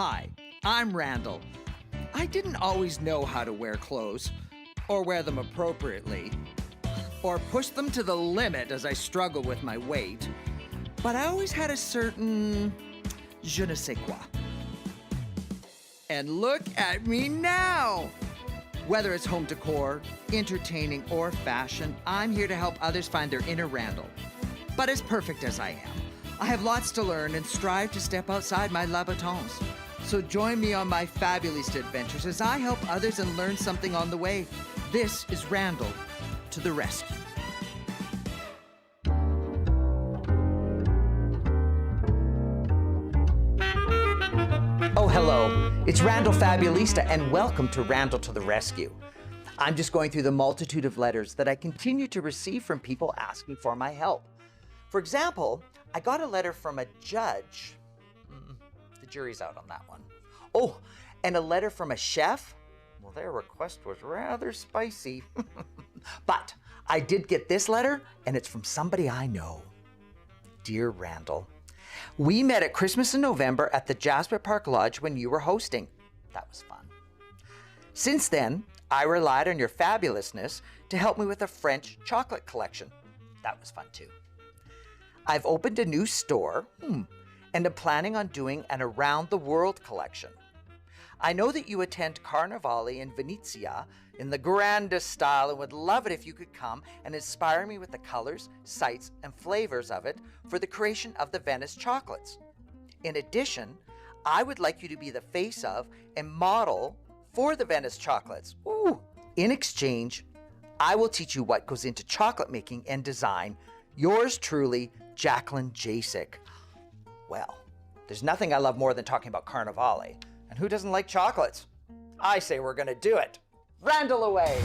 Hi, I'm Randall. I didn't always know how to wear clothes, or wear them appropriately, or push them to the limit as I struggle with my weight, but I always had a certain je ne sais quoi. And look at me now! Whether it's home decor, entertaining, or fashion, I'm here to help others find their inner Randall. But as perfect as I am, I have lots to learn and strive to step outside my labatons. So join me on my fabulous adventures as I help others and learn something on the way. This is Randall to the rescue. Oh, hello. It's Randall Fabulista, and welcome to Randall to the Rescue. I'm just going through the multitude of letters that I continue to receive from people asking for my help. For example, I got a letter from a judge. The jury's out on that one. Oh, and a letter from a chef. Well, their request was rather spicy. But I did get this letter, and it's from somebody I know. Dear Randall, we met at Christmas in November at the Jasper Park Lodge when you were hosting. That was fun. Since then, I relied on your fabulousness to help me with a French chocolate collection. That was fun too. I've opened a new store, and am planning on doing an around the world collection. I know that you attend Carnival in Venice in the grandest style and would love it if you could come and inspire me with the colors, sights, and flavors of it for the creation of the Venice chocolates. In addition, I would like you to be the face of and model for the Venice chocolates. Ooh. In exchange, I will teach you what goes into chocolate making and design. Yours truly, Jacqueline Jasek. Well, there's nothing I love more than talking about Carnival. And who doesn't like chocolates? I say we're gonna do it. Randall away.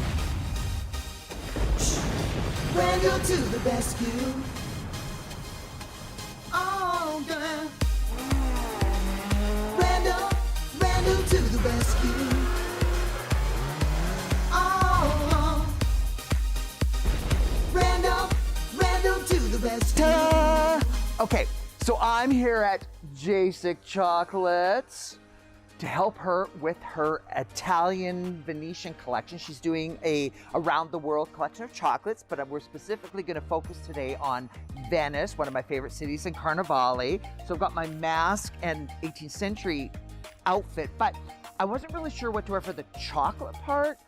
Randall to the rescue. Oh, girl. Randall to the rescue. Oh, Randall to the rescue. Ta-da! Okay, so I'm here at Jasek Chocolates to help her with her Italian Venetian collection. She's doing a around the world collection of chocolates, but we're specifically going to focus today on Venice, one of my favorite cities, and Carnival. So I've got my mask and 18th century outfit, but I wasn't really sure what to wear for the chocolate part,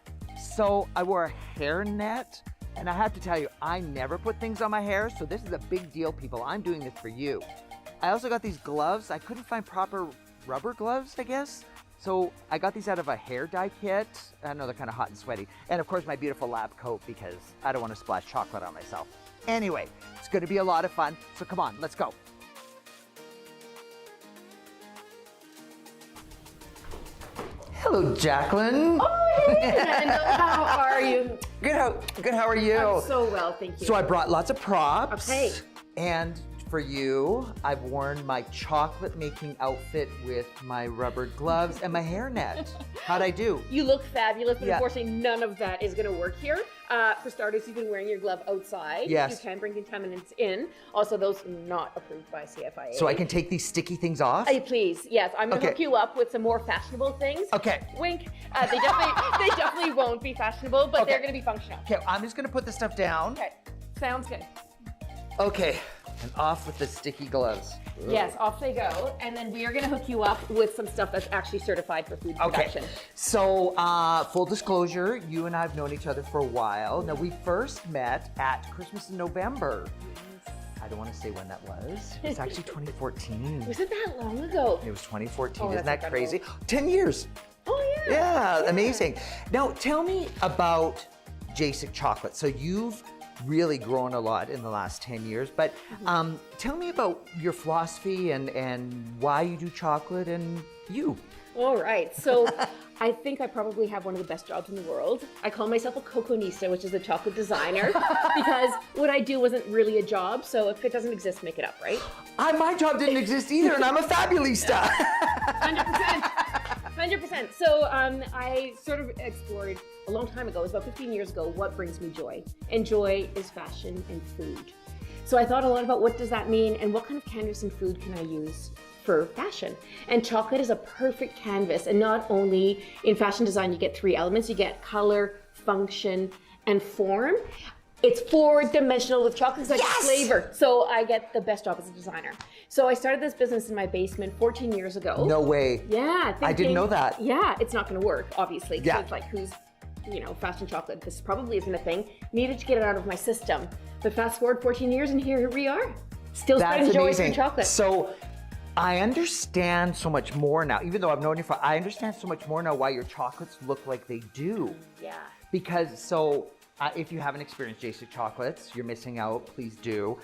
so I wore a hairnet. And I have to tell you, I never put things on my hair, so this is a big deal, people. I'm doing this for you. I also got these gloves. I couldn't find proper rubber gloves, I guess. So I got these out of a hair dye kit. I know they're kind of hot and sweaty. And of course my beautiful lab coat because I don't want to splash chocolate on myself. Anyway, it's going to be a lot of fun. So come on, let's go. Hello, Jacqueline. Oh, hey, Randall. How are you? Good, how are you? I'm so well, thank you. So I brought lots of props. Okay. And for you, I've worn my chocolate making outfit with my rubber gloves and my hairnet. How'd I do? You look fabulous, but Yeah. unfortunately none of that is going to work here. For starters, you've been wearing your glove outside. Yes. You can bring contaminants in. Also, those are not approved by CFIA. So I can take these sticky things off? Please, yes. I'm going to Okay. hook you up with some more fashionable things. Okay. Wink. They definitely won't be fashionable, but Okay. they're going to be functional. Okay, I'm just gonna put this stuff down. Okay. Sounds good. Okay, and off with the sticky gloves. Yes, off they go. And then we are going to hook you up with some stuff that's actually certified for food production. Okay, so full disclosure, you and I have known each other for a while. Now, we first met at Christmas in November. I don't want to say when that was. It's actually 2014. Was it that long ago? It was 2014, Oh, isn't that's that crazy? incredible. 10 years. Oh, yeah. Yeah, amazing. Now, tell me about Jasek Chocolate. So you've really grown a lot in the last 10 years, but tell me about your philosophy and why you do chocolate and you. All right. So I think I probably have one of the best jobs in the world. I call myself a coconista, which is a chocolate designer, because what I do wasn't really a job. So if it doesn't exist, make it up, right? My job didn't exist either, and I'm a fabulista. 100%. 100%. So I sort of explored a long time ago, it was about 15 years ago, what brings me joy. And joy is fashion and food. So I thought a lot about what does that mean and what kind of canvas and food can I use for fashion. And chocolate is a perfect canvas. And not only in fashion design, you get 3 elements. You get color, function, and form. It's 4-dimensional with chocolate, like flavor. So I get the best job as a designer. So I started this business in my basement 14 years ago. No way. Yeah. I didn't know that. Yeah, it's not gonna work, obviously. Yeah. So it's like, who's, fashion chocolate, this probably isn't a thing. Needed to get it out of my system. But fast forward 14 years and here we are. Still spreading joy through chocolate. So I understand so much more now, even though I've known you for, I understand so much more now why your chocolates look like they do. Yeah. Because, if you haven't experienced JSIC chocolates, you're missing out, please do.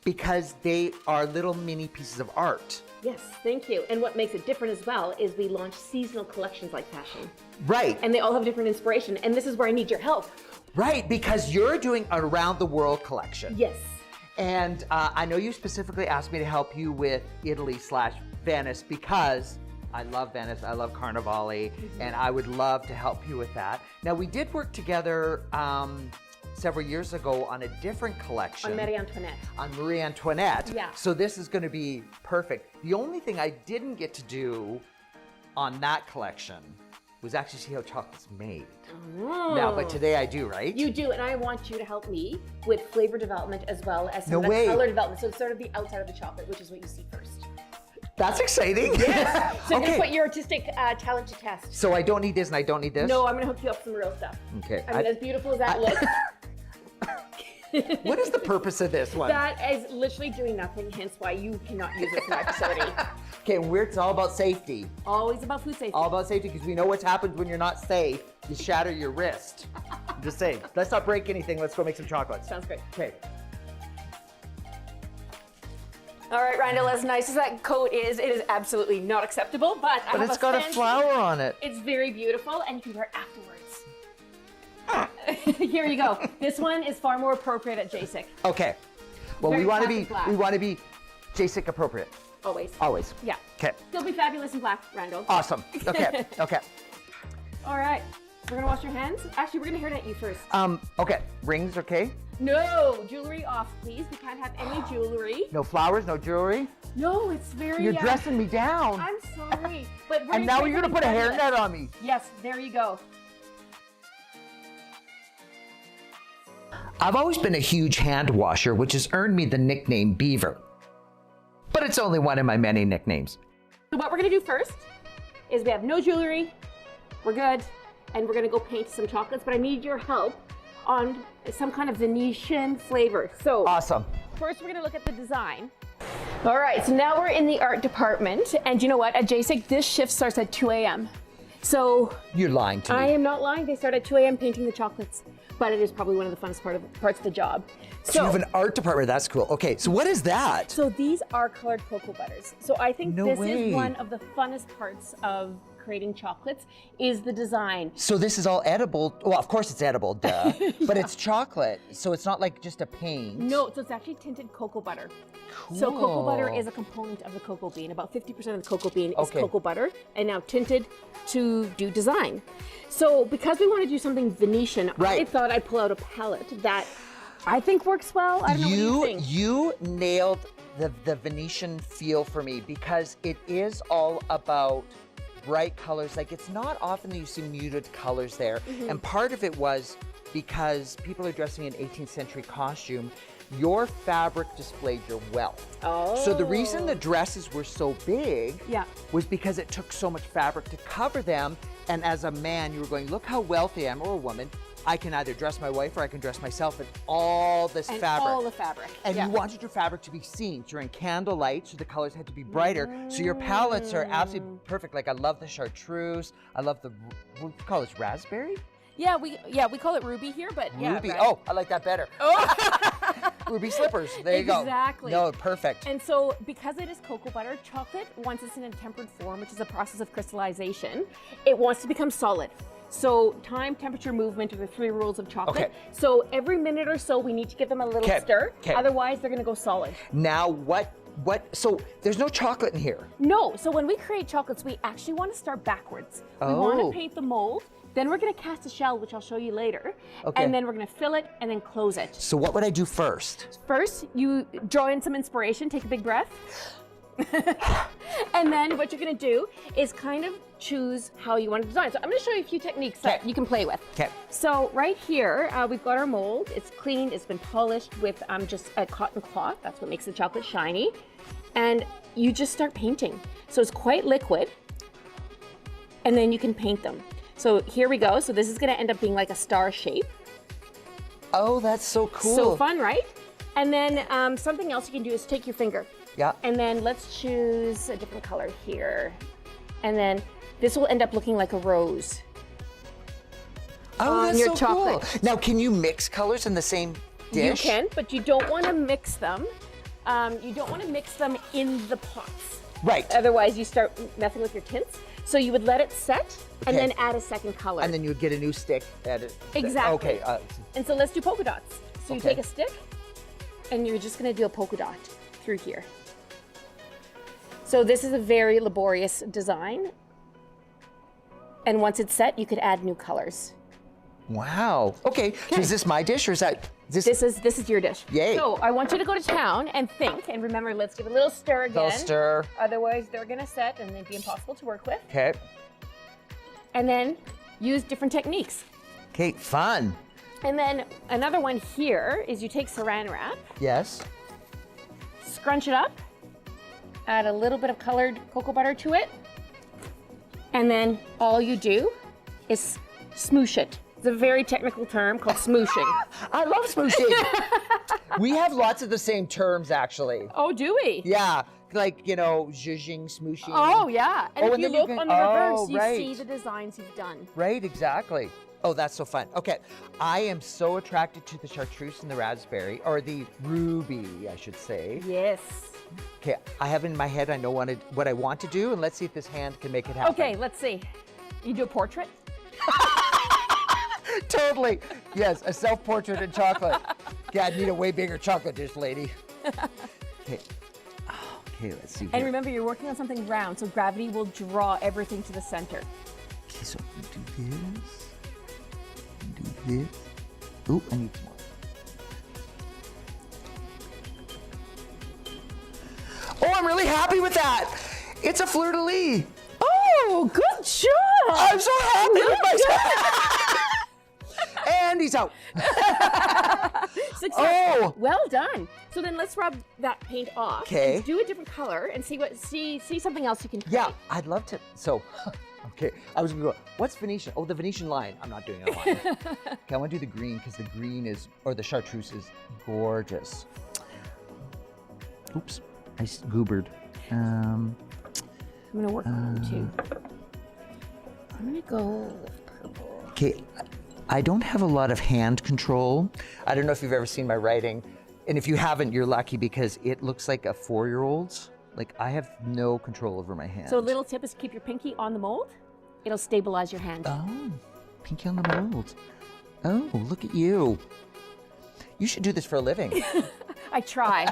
Because they are little mini pieces of art. Yes, thank you. And what makes it different as well is we launch seasonal collections like fashion. Right. And they all have different inspiration. And this is where I need your help. Right, because you're doing an around the world collection. Yes. And I know you specifically asked me to help you with Italy/Venice because I love Venice, I love Carnival, and I would love to help you with that. Now, we did work together several years ago on a different collection. On Marie Antoinette. On Marie Antoinette. Yeah. So this is going to be perfect. The only thing I didn't get to do on that collection was actually see how chocolate's made. Oh. Now, but today I do, right? You do, and I want you to help me with flavor development as well as some No way. color development. So it's sort of the outside of the chocolate, which is what you see first. That's exciting. Yes. So you're Okay. gonna put your artistic talent to test. So I don't need this and I don't need this? No, I'm gonna hook you up with some real stuff. Okay. I mean, as beautiful as that looks, What is the purpose of this one? that is literally doing nothing, hence why you cannot use it in my facility. Okay, it's all about safety. Always about food safety. All about safety because we know what happens when you're not safe. You shatter your wrist. I'm just saying. Let's not break anything. Let's go make some chocolates. Sounds great. Okay. All right, Randall, as nice as that coat is, it is absolutely not acceptable, but I But have it's got a fancy- flower on it. It's very beautiful, and you can wear it afterwards. Here you go. This one is far more appropriate at JSIC. Okay. Well, Very we want to classic black. be JSIC appropriate. Always. Always. Yeah. Okay. Still be fabulous in black, Randall. Awesome. Okay. Okay. All right. We're gonna wash your hands. Actually, we're gonna hair net you first. Okay. Rings, okay? No, jewelry off, please. We can't have any jewelry. No flowers, no jewelry. No, it's very. You're dressing me down. I'm sorry, but we're And now try you're gonna something put a fabulous. hairnet on me. Yes, there you go. I've always been a huge hand washer, which has earned me the nickname Beaver. But it's only one of my many nicknames. So what we're gonna do first is we have no jewelry. We're good, and we're gonna go paint some chocolates. But I need your help on some kind of Venetian flavor. So Awesome. first, we're gonna look at the design. All right, so now we're in the art department, and you know what? At JSIC, this shift starts at 2 a.m. So You're lying to me. I am not lying. They start at 2 a.m. painting the chocolates, but it is probably one of the funnest parts of the job. So you have an art department. That's cool. Okay, so what is that? So these are colored cocoa butters. So I think No this way. is one of the funnest parts of creating chocolates is the design. So this is all edible. Well, of course it's edible, duh. But it's chocolate, so it's not like just a paint. No, so it's actually tinted cocoa butter. Cool. So cocoa butter is a component of the cocoa bean. About 50% of the cocoa bean is Okay. cocoa butter, and now tinted to do design. So because we want to do something Venetian, I Right. thought I'd pull out a palette that I think works well. I don't know what you think. You nailed the Venetian feel for me because it is all about bright colors. Like it's not often that you see muted colors there. Mm-hmm. And part of it was because people are dressing in 18th century costume, your fabric displayed your wealth. Oh. So the reason the dresses were so big Yeah. was because it took so much fabric to cover them. And as a man, you were going, look how wealthy I am, or a woman. I can either dress my wife or I can dress myself in all this And fabric. all the fabric. And yeah. you wanted your fabric to be seen. So you're in candlelight, so the colors had to be brighter. So your palettes are absolutely perfect. Like I love the chartreuse. I love the, what do you call this, raspberry? Yeah, we call it ruby here, but yeah. Ruby. right. Oh, I like that better. Oh. Ruby slippers. There you go. Exactly. No, perfect. And so, because it is cocoa butter, chocolate, once it's in a tempered form, which is a process of crystallization, it wants to become solid. So, time, temperature, movement are the 3 rules of chocolate. Okay. So, every minute or so, we need to give them a little Okay, stir. okay. Otherwise, they're going to go solid. Now so there's no chocolate in here. No, so when we create chocolates, we actually want to start backwards. We want Oh. to paint the mold, then we're going to cast a shell, which I'll show you later. Okay. And then we're going to fill it and then close it. So what would I do first? First, you draw in some inspiration, take a big breath. And then what you're gonna do is kind of choose how you want to design. So I'm gonna show you a few techniques that you can play with. Okay. So right here, we've got our mold. It's clean, it's been polished with just a cotton cloth. That's what makes the chocolate shiny. And you just start painting. So it's quite liquid. And then you can paint them. So here we go. So this is gonna end up being like a star shape. Oh, that's so cool. So fun, right? And then something else you can do is take your finger. Yeah. And then let's choose a different color here. And then this will end up looking like a rose. Oh, that's your so chocolate. cool. Now, can you mix colors in the same dish? You can, but you don't want to mix them. You don't want to mix them in the pots. Right. Otherwise, you start messing with your tints. So you would let it set and Okay. then add a second color. And then you would get a new stick. Add it. Exactly. Okay. And so let's do polka dots. So you Okay. take a stick and you're just going to do a polka dot through here. So this is a very laborious design. And once it's set, you could add new colors. Wow. Okay. So is this my dish or is that this? This is your dish. Yay. So I want you to go to town and think, and remember, let's give it a little stir again. Little stir. Otherwise, they're gonna set and they'd be impossible to work with. Okay. And then use different techniques. Okay. Fun. And then another one here is you take saran wrap, Yes. scrunch it up, add a little bit of colored cocoa butter to it, and then all you do is smoosh it. It's a very technical term called smooshing. I love smooshing. We have lots of the same terms, actually. Oh, do we? Yeah. Like, zhuzhing, smooshing. Oh, yeah. And Oh, if and you then you look can- on the reverse, oh, you right. see the designs you've done. Right, exactly. Oh, that's so fun. Okay, I am so attracted to the chartreuse and the raspberry, or the ruby, I should say. Yes. Okay, I have in my head, I know what I want to do, and let's see if this hand can make it happen. Okay, let's see. You do a portrait? Totally. Yes, a self-portrait in chocolate. Okay, I'd need a way bigger chocolate dish, lady. Okay. Oh, okay, let's see. And here. remember, you're working on something round, so gravity will draw everything to the center. Okay, so do this. Do this. Ooh, I need some more. Oh, I'm really happy with that. It's a fleur-de-lis. Oh, good job! I'm so happy with myself. And he's out. Success. Oh. Well done. So then let's rub that paint off. 'Kay. Do a different color and see something else you can create. Yeah, I'd love to. So, okay, I was gonna go, what's Venetian? Oh, the Venetian line. I'm not doing it on line. Okay, I want to do the green because the green is, or the chartreuse is gorgeous. Oops, I goobered. I'm gonna work on them too. I'm gonna go with purple. Okay, I don't have a lot of hand control. I don't know if you've ever seen my writing. And if you haven't, you're lucky because it looks like a 4-year-old's. Like, I have no control over my hand. So a little tip is keep your pinky on the mold. It'll stabilize your hand. Oh, pinky on the mold. Oh, look at you. You should do this for a living. I try.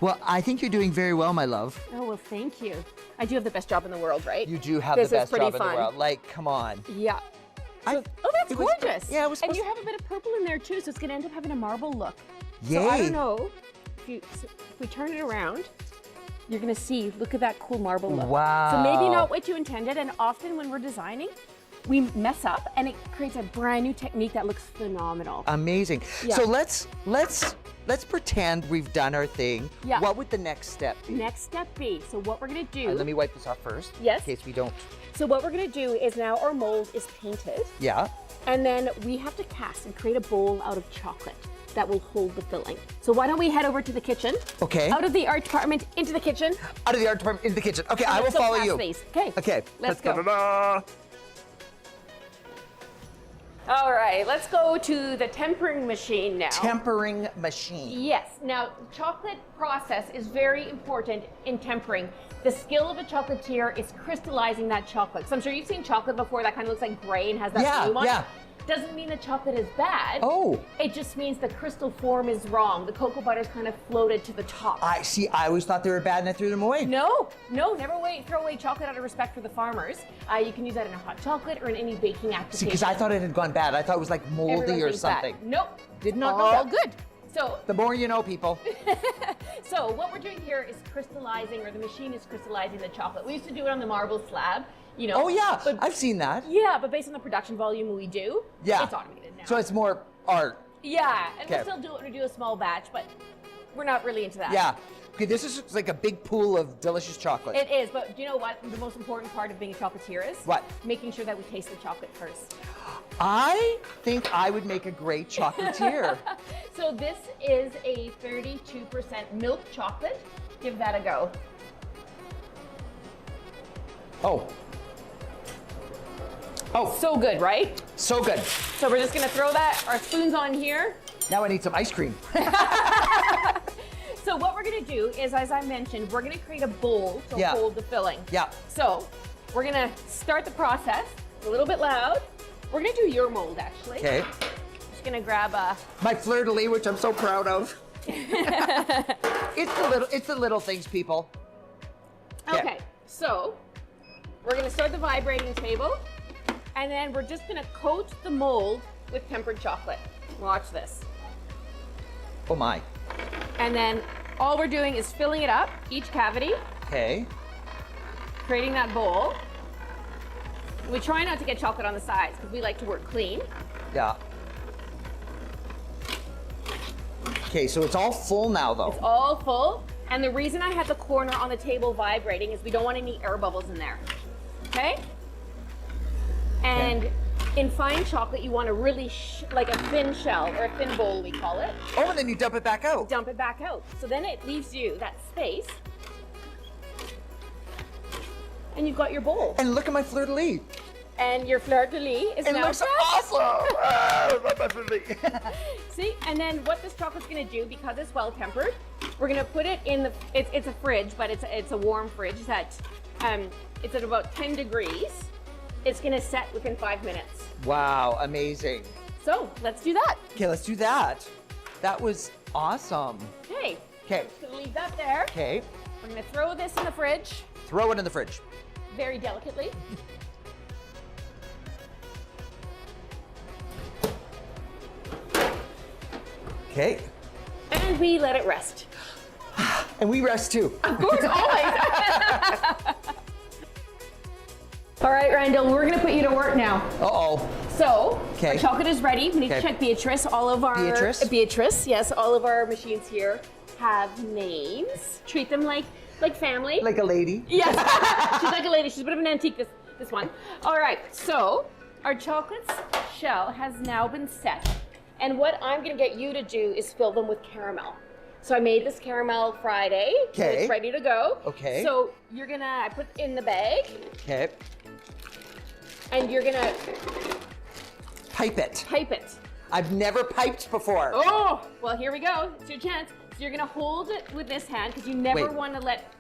Well, I think you're doing very well, my love. Oh, well, thank you. I do have the best job in the world, right? You do have This the is best pretty job in fun. the world. Like, come on. Yeah. I- So, oh, that's it was- gorgeous. yeah, it was And supposed you have a bit of purple in there too, so it's gonna end up having a marble look. Yay. So I don't know if we turn it around, you're gonna see. Look at that cool marble look. Wow. So maybe not what you intended. And often when we're designing, we mess up, and it creates a brand new technique that looks phenomenal. Amazing. Yeah. So let's pretend we've done our thing. Yeah. What would the next step be? Next step B. So what we're gonna do? Let me wipe this off first. Yes. In case we don't. So what we're gonna do is now our mold is painted. Yeah. And then we have to cast and create a bowl out of chocolate that will hold the filling. So why don't we head over to the kitchen? Okay. Out of the art department into the kitchen. Out of the art department into the kitchen. Okay, And I will let's go follow past you. these. Okay. Okay. Let's go. Da-da-da. All right, let's go to the tempering machine now. Tempering machine. Yes. Now, chocolate process is very important in tempering. The skill of a chocolatier is crystallizing that chocolate. So I'm sure you've seen chocolate before that kind of looks like gray and has that Yeah, blue on it. yeah. Doesn't mean the chocolate is bad. Oh. It just means the crystal form is wrong. The cocoa butter's kind of floated to the top. I see. I always thought they were bad and I threw them away. No, never throw away chocolate out of respect for the farmers. You can use that in a hot chocolate or in any baking application. See, because I thought it had gone bad. I thought it was like moldy Everyone or thinks that. something. Nope. Did not know All that. good. So The more you know, people. So what we're doing here is crystallizing, or the machine is crystallizing the chocolate. We used to do it on the marble slab, you know. Oh yeah, But, I've seen that. yeah, but based on the production volume we do, Yeah. it's automated now. So it's more art. yeah, and Okay. we'll still do it when we do a small batch, but we're not really into that. Yeah. Okay, this is like a big pool of delicious chocolate. It is, but do you know what the most important part of being a chocolatier is? What? Making sure that we taste the chocolate first. I think I would make a great chocolatier. So this is a 32% milk chocolate. Give that a go. Oh. Oh, So good, right? so good. So we're just gonna throw our spoons on here. Now I need some ice cream. So what we're gonna do is, as I mentioned, we're gonna create a bowl to Yeah. hold the filling. Yeah. So we're gonna start the process. It's a little bit loud. We're gonna do your mold, actually. Okay. Just gonna grab a. My fleur-de-lis, which I'm so proud of. It's the little things, people. Okay. So we're gonna start the vibrating table, and then we're just gonna coat the mold with tempered chocolate. Watch this. Oh my. And then all we're doing is filling it up, each cavity, Okay. creating that bowl. We try not to get chocolate on the sides because we like to work clean. Yeah. Okay, so it's all full now, though. It's all full. And the reason I had the corner on the table vibrating is we don't want any air bubbles in there. Okay? And in fine chocolate, you want a really like a thin shell, or a thin bowl, we call it. Oh, and then you dump it back out. Dump it back out. So then it leaves you that space. And you've got your bowl. And look at my fleur-de-lis. And your fleur-de-lis is It now looks set. awesome. Ah, I love my fleur-de-lis. See, and then what this chocolate's gonna do, because it's well tempered, we're gonna put it in the. It's a fridge, but it's a warm fridge that it's at about 10 degrees. It's gonna set within 5 minutes. Wow, amazing. So let's do that. Okay, let's do that. That was awesome. Okay. Okay. Just gonna leave that there. Okay, We're gonna throw this in the fridge throw it in the fridge. very delicately. Okay, And we let it rest. and we rest too. Of course, always. All right, Randall, we're gonna put you to work now. Uh-oh. So, Okay. our chocolate is ready. We need to Okay. check Beatrice. All of our Beatrice? yes, all of our machines here have names. Treat them like family. Like a lady. Yes, she's like a lady. She's a bit of an antique. This one. All right. So our chocolate's shell has now been set, and what I'm gonna get you to do is fill them with caramel. So I made this caramel Friday. So Okay. it's ready to go. Okay. So I put it in the bag, Okay, and you're gonna pipe it. pipe it. I've never piped before. Oh, well, here we go. It's your chance. So you're gonna hold it with this hand because you never Wait. want to let.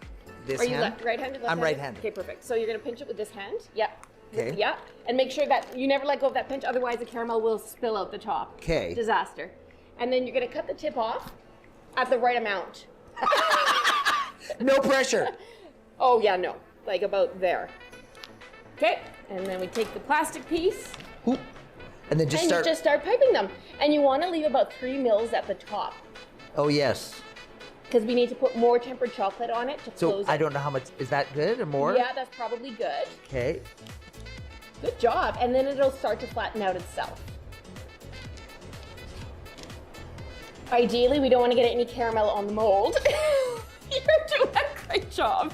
This Are you hand? right-handed? I'm left-handed? right-handed. Okay, perfect. So you're gonna pinch it with this hand. Yep. Okay. Yeah. And make sure that you never let go of that pinch, otherwise the caramel will spill out the top. Okay. Disaster. And then you're gonna cut the tip off at the right amount. No pressure. Oh yeah, no, like about there. Okay. And then we take the plastic piece Oop. And then just and start. you just start piping them. And you want to leave about 3 mils at the top Oh yes. because we need to put more tempered chocolate on it to So close I it. don't know how much. Is that good or more? Yeah, that's probably good. Okay. Good job. And then it'll start to flatten out itself. Ideally, we don't want to get any caramel on the mold. You're doing a great job.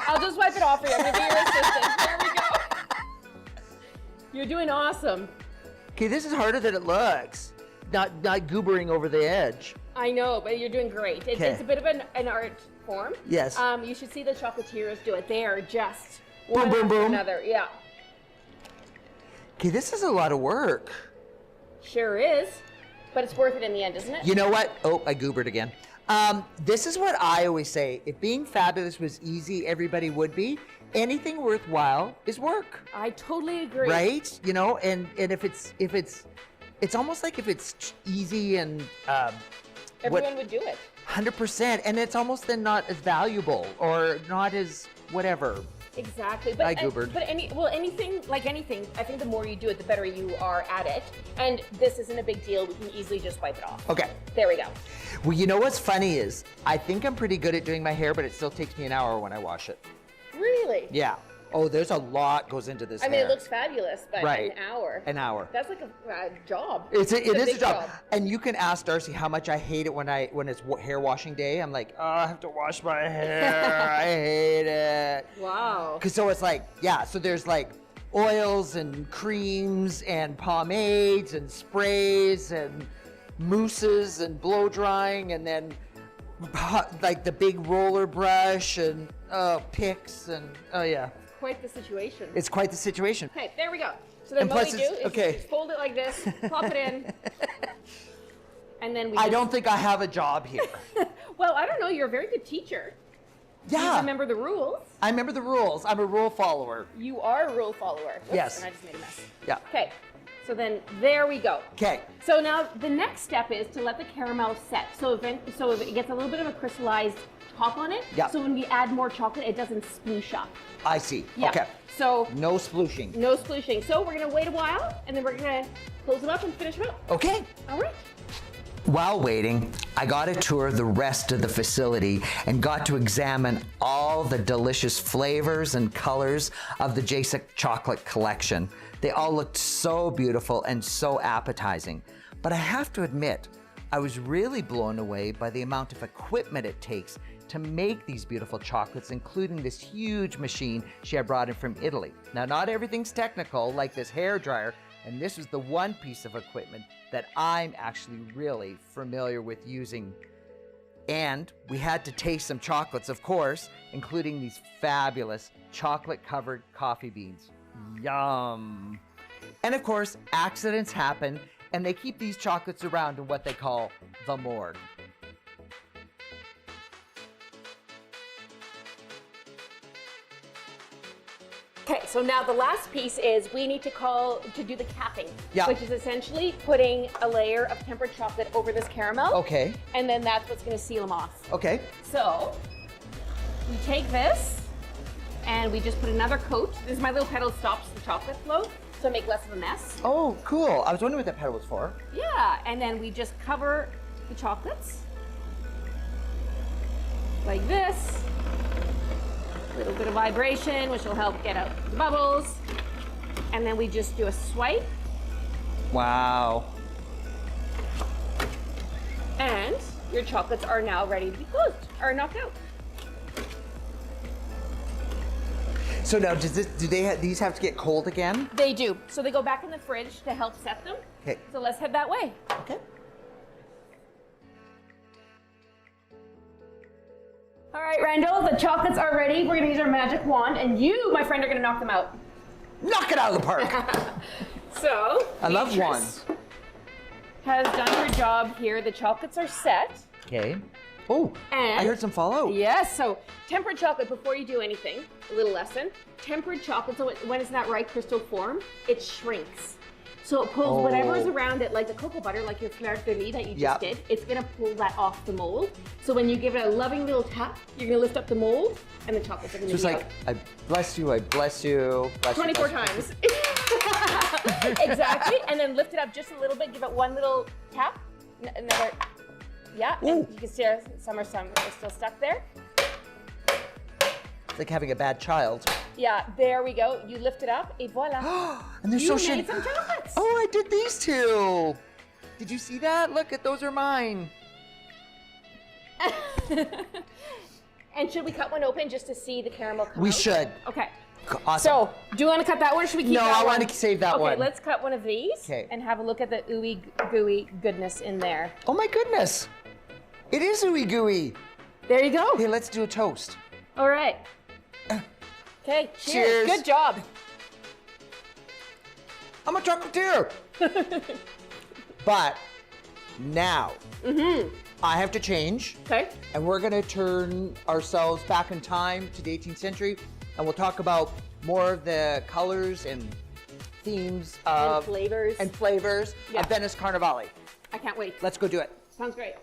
I'll just wipe it off for you. I'm going to be your assistant. There we go. You're doing awesome. Okay, this is harder than it looks. Not goobering over the edge. I know, but you're doing great. Okay. It's a bit of an art form. Yes. You should see the chocolatiers do it. They are just Boom, one boom, after boom. another. Yeah, Okay, this is a lot of work. sure is. But it's worth it in the end, isn't it? You know what? Oh, I goobered again. This is what I always say. If being fabulous was easy, everybody would be. Anything worthwhile is work, I totally agree. right? You know, and if it's almost like if it's easy and Everyone would do it. 100%, and it's almost then not as valuable or not as whatever. Exactly. I goobered. But anything, I think the more you do it, the better you are at it. And this isn't a big deal. We can easily just wipe it off. Okay. There we go. Well, you know what's funny is I think I'm pretty good at doing my hair, but it still takes me an hour when I wash it. Really? Yeah. Oh, there's a lot goes into this I mean, hair. it looks fabulous, but Right. an hour. An hour. That's like a job. It is a big job. And you can ask Darcy how much I hate it when it's hair washing day. I'm like, oh, I have to wash my hair. I hate it. Wow. Cause so it's like, yeah, so there's like oils and creams and pomades and sprays and mousses and blow drying and then like the big roller brush and picks and oh yeah. Quite the situation. It's quite the situation. Okay, there we go. So then And what plus we do it's- is okay. just fold it like this, plop it in, and then we I just- don't think I have a job here. Well, I don't know. You're a very good teacher. You Yeah. remember the rules. I remember the rules. I'm a rule follower. You are a rule follower. Whoops, Yes. And I just made a mess. Yeah. Okay. So then there we go. Okay. So now the next step is to let the caramel set. So if it gets a little bit of a crystallized top on it. Yeah. So when we add more chocolate, it doesn't sploosh up. I see. Yeah. Okay. So No splooshing. no splooshing. So we're gonna wait a while, and then we're gonna close it up and finish it up. Okay. All right. While waiting, I got to tour the rest of the facility and got to examine all the delicious flavors and colors of the Jacek chocolate collection. They all looked so beautiful and so appetizing. But I have to admit, I was really blown away by the amount of equipment it takes to make these beautiful chocolates, including this huge machine she had brought in from Italy. Now, not everything's technical, like this hair dryer, and this is the one piece of equipment that I'm actually really familiar with using. And we had to taste some chocolates, of course, including these fabulous chocolate-covered coffee beans. Yum. And of course, accidents happen, and they keep these chocolates around in what they call the morgue. Okay, so now the last piece is we need to do the capping, Yeah. which is essentially putting a layer of tempered chocolate over this caramel. Okay, And then that's what's going to seal them off. okay. So we take this and we just put another coat. This is my little pedal stops the chocolate flow, so make less of a mess. Oh, cool. I was wondering what that pedal was for. Yeah, and then we just cover the chocolates like this. A little bit of vibration, which will help get out the bubbles. And then we just do a swipe, Wow. and your chocolates are now ready to be closed, or knocked out. So now, do these have to get cold again? They do. So they go back in the fridge to help set them. Okay. So let's head that way. Okay. All right, Randall, the chocolates are ready. We're gonna use our magic wand, and you, my friend, are gonna knock them out. Knock it out of the park. So, I love Beatrice wands. has done her job here. The chocolates are set. Okay. Oh, And- I heard some fall out. Yes, so tempered chocolate, before you do anything, a little lesson. Tempered chocolate, so when it's in that right crystal form, it shrinks. So it pulls whatever is around it, like the cocoa butter, like your fleur de lis that you just Yep. did, it's gonna pull that off the mold. So when you give it a loving little tap, you're gonna lift up the mold, and the chocolates are gonna So it's be like, out. I bless you, I bless you. Bless you, 24 bless you. times. Exactly, and then lift it up just a little bit, give it one little tap, another, yeah, and Ooh. you can see some are still stuck there. It's like having a bad child. Yeah, there we go. You lift it up, et voila. And they're You so made shiny. some chocolates. Oh, I did these two. Did you see that? Look at those are mine. And should we cut one open just to see the caramel come We out? should. Okay. Awesome. So, do you want to cut that one or should we keep No, that I one? want to save that okay, one. let's cut one of these 'Kay. and have a look at the ooey gooey goodness in there. Oh my goodness. It is ooey gooey. There you go. Okay, let's do a toast. All right. Okay, cheers. Cheers. Good job. I'm a chocolatier. But now, I have to change. Okay. And we're going to turn ourselves back in time to the 18th century, and we'll talk about more of the colors and themes of flavors. and flavors Yeah. of Venice Carnivale. I can't wait. Let's go do it. Sounds great.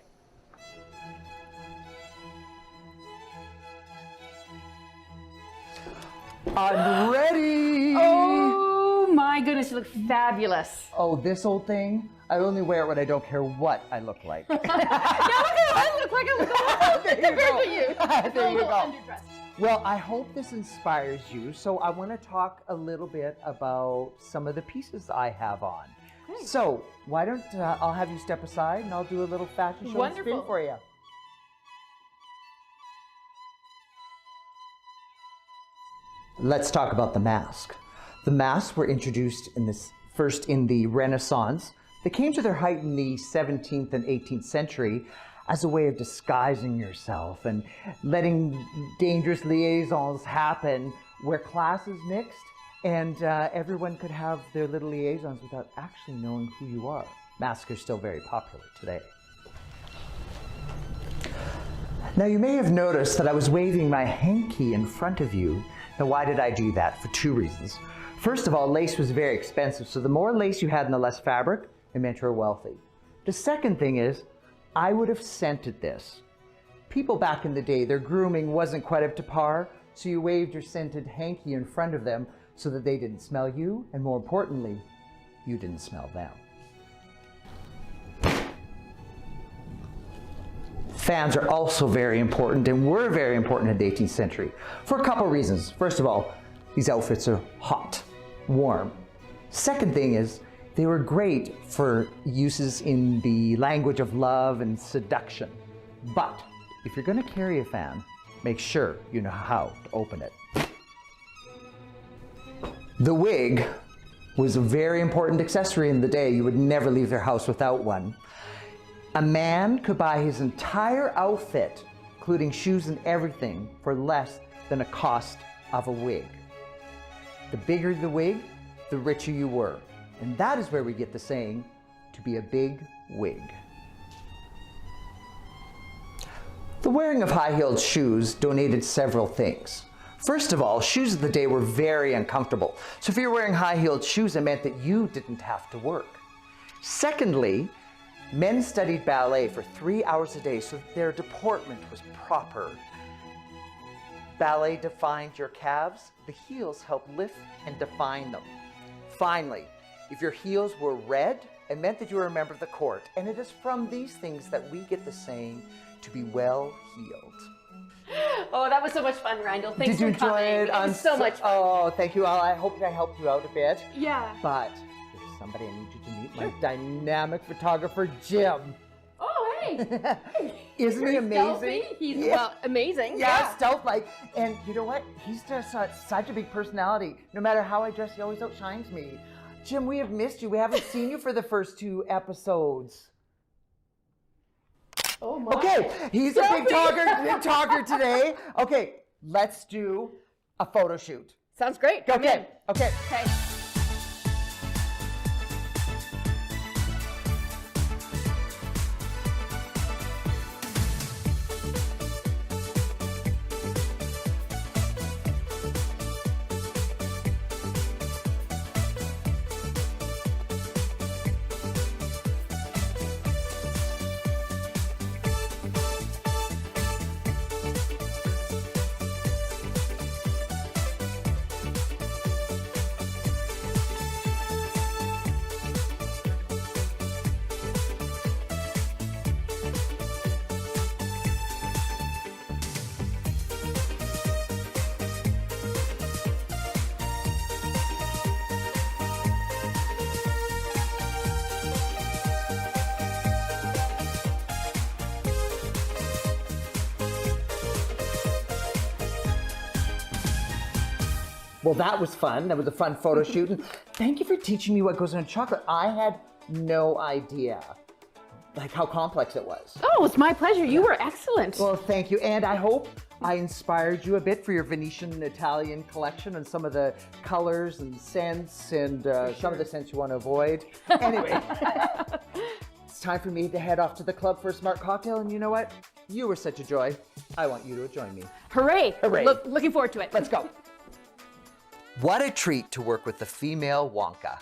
I'm ready! Oh my goodness, you look fabulous. Oh, this old thing? I only wear it when I don't care what I look like. Yeah, look at what I look like. I look There you compared go. to you. There A you little go. underdressed. Well, I hope this inspires you. So I want to talk a little bit about some of the pieces I have on. Okay. So why don't I'll have you step aside and I'll do a little fashion show and spin Wonderful. for you. Let's talk about the mask. The masks were introduced first in the Renaissance. They came to their height in the 17th and 18th century as a way of disguising yourself and letting dangerous liaisons happen where classes mixed and everyone could have their little liaisons without actually knowing who you are. Masks are still very popular today. Now you may have noticed that I was waving my hanky in front of you. Now why did I do that? For two reasons. First of all, lace was very expensive, so the more lace you had and the less fabric, it meant you were wealthy. The second thing is, I would have scented this. People back in the day, their grooming wasn't quite up to par, so you waved your scented hanky in front of them so that they didn't smell you, and more importantly, you didn't smell them. Fans are also very important and were very important in the 18th century for a couple reasons. First of all, these outfits are hot, warm. Second thing is, they were great for uses in the language of love and seduction. But if you're going to carry a fan, make sure you know how to open it. The wig was a very important accessory in the day. You would never leave their house without one. A man could buy his entire outfit, including shoes and everything, for less than a cost of a wig. The bigger the wig, the richer you were. And that is where we get the saying, to be a big wig. The wearing of high-heeled shoes donated several things. First of all, shoes of the day were very uncomfortable. So if you're wearing high-heeled shoes, it meant that you didn't have to work. Secondly, men studied ballet for 3 hours a day so that their deportment was proper. Ballet defined your calves. The heels helped lift and define them. Finally, if your heels were red, it meant that you were a member of the court. And it is from these things that we get the saying, to be well-heeled. Oh, that was so much fun, Randall. Thanks Did you for coming. enjoy it? It was so much fun. Oh, thank you. I hope I helped you out a bit. Yeah. But there's somebody I need you to meet, my dynamic photographer, Jim. Oh, hey. Isn't he amazing? Stealthy. He's well, amazing. Yeah, stealth-like. And you know what? He's just such a big personality. No matter how I dress, he always outshines me. Jim, we have missed you. We haven't seen you for the first 2 episodes. Oh my. Okay, he's a big talker today. Okay, let's do a photo shoot. Sounds great. Come in. Okay. Okay. Well, that was fun. That was a fun photo shoot. And thank you for teaching me what goes in chocolate. I had no idea, like, how complex it was. Oh, it's my pleasure. You were excellent. Well, thank you. And I hope I inspired you a bit for your Venetian and Italian collection and some of the colors and scents and some of the scents you want to avoid. Anyway, it's time for me to head off to the club for a smart cocktail. And you know what? You were such a joy. I want you to join me. Hooray. Hooray. Looking forward to it. Let's go. What a treat to work with the female Wonka.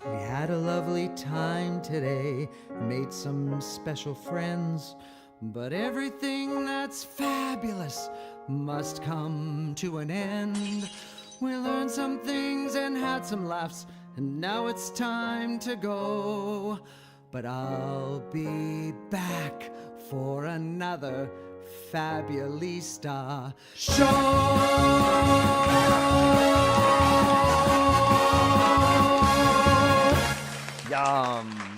We had a lovely time today, made some special friends, but everything that's fabulous must come to an end. We learned some things and had some laughs, and now it's time to go. But I'll be back for another Fabulista show. Yum.